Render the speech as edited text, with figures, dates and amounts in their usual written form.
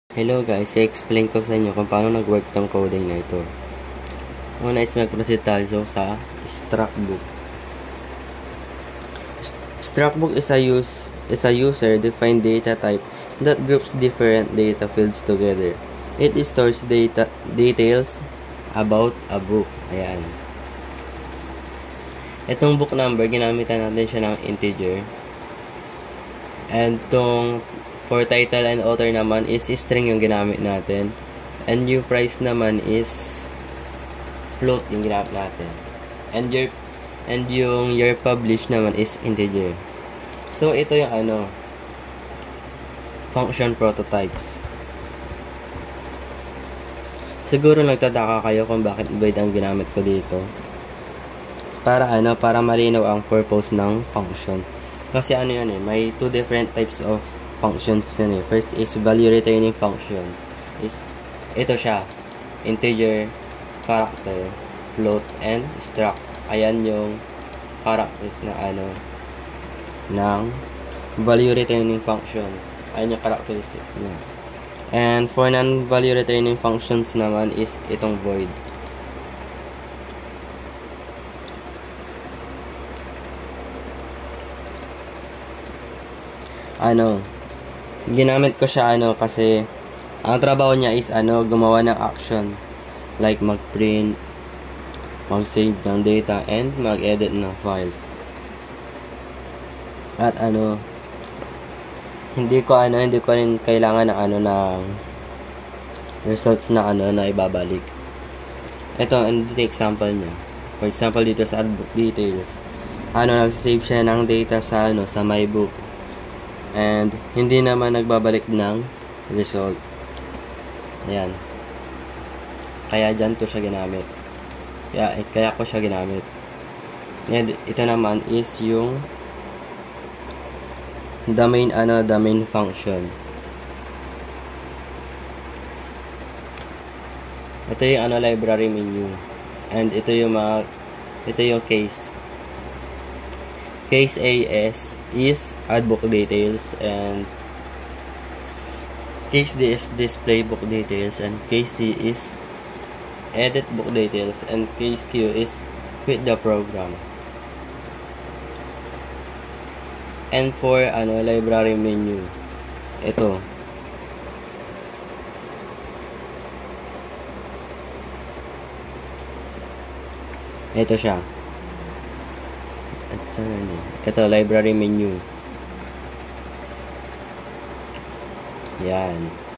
Hello guys, i-explain ko sa inyo kung paano nag-work tong coding na ito. Una is mag-proceed tayo sa Structbook. Structbook is a user-defined data type that groups different data fields together. It stores details about a book. Ayan. Itong book number, ginamitan natin siya ng integer. And tong for title and author naman is string yung ginamit natin. And yung price naman is float yung ginamit natin. And yung year published naman is integer. So ito yung function prototypes. Siguro nagtataka kayo kung bakit void ang ginamit ko dito. Para malinaw ang purpose ng function. Kasi may two different types of functions yan eh. First is value returning function. Ito siya. Integer, character, float, and struct. Ayan yung characters na ng value returning function. Ayan yung characteristics niya. And for non-value returning functions naman is itong void. Ginamit ko siya kasi ang trabaho niya is gumawa ng action like mag-print, mag-save ng data, and mag-edit ng files. At hindi ko rin kailangan ng results na na ibabalik. Ito ang example niya. For example dito sa book details. Nag-save siya ng data sa sa my book. And hindi naman nagbabalik ng result. Ayan. Kaya dyan ko siya ginamit. Kaya ko siya ginamit. And ito naman is yung the main function. Ito yung library menu. And ito yung case. Case A is add book details, and case D is display book details, and case C is edit book details, and case Q is quit the program. And for library menu, ito siya. Ito library menu. Yan.